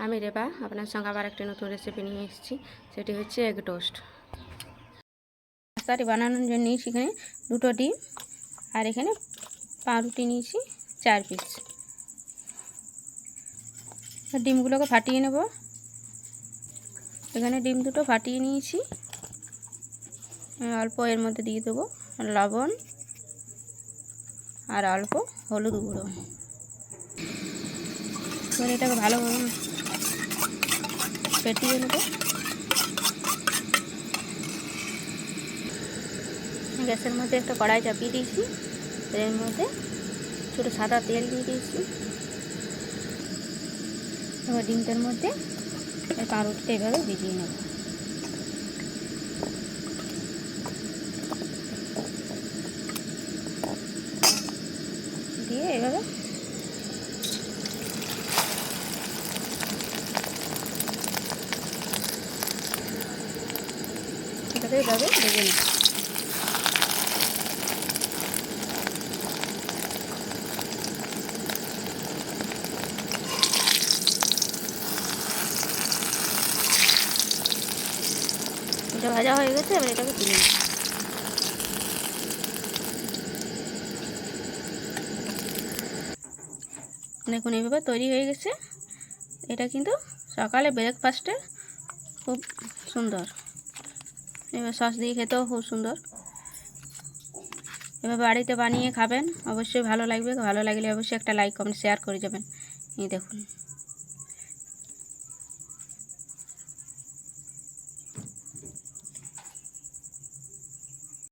আমি রেবা আপনার সঙ্গে আবার একটা নতুন রেসিপি নিয়ে এসেছি। সেটি হচ্ছে এগ টোস্ট। পাস্তাটি বানানোর জন্য নিয়েছি এখানে 2টো ডিম, আর এখানে পাউরুটি নিয়েছি 4 পিস। ডিমগুলোকে ফাটিয়ে নেব। এখানে ডিম দুটো ফাটিয়ে নিয়েছি। অল্প এর মধ্যে দিয়ে দেবো লবণ আর অল্প হলুদ গুঁড়ো। এবার এটাকে ভালোভাবে ফেটিয়ে নেব। গ্যাসের মধ্যে একটা কড়াই চাপিয়ে দিয়েছি, এর মধ্যে ছোটো সাদা তেল দিয়ে দিয়েছি। এবার ডিমটার মধ্যে এই পাউরুটিটা এভাবে ভিজিয়ে নেব। দিয়ে এভাবে এটাকে এভাবে ভেজে নেব। এটা ভাজা হয়ে গেছে, এবার এটাকে তুলে নেব। দেখুন এইভাবে তৈরি হয়ে গেছে। এটা কিন্তু সকালে ব্রেকফাস্টে খুব সুন্দর। এবার সস দিয়ে খেতেও খুব সুন্দর। এবার বাড়িতে বানিয়ে খাবেন, অবশ্যই ভালো লাগবে। ভালো লাগলে অবশ্যই একটা লাইক কমেন্ট শেয়ার করে যাবেন। এই দেখুন।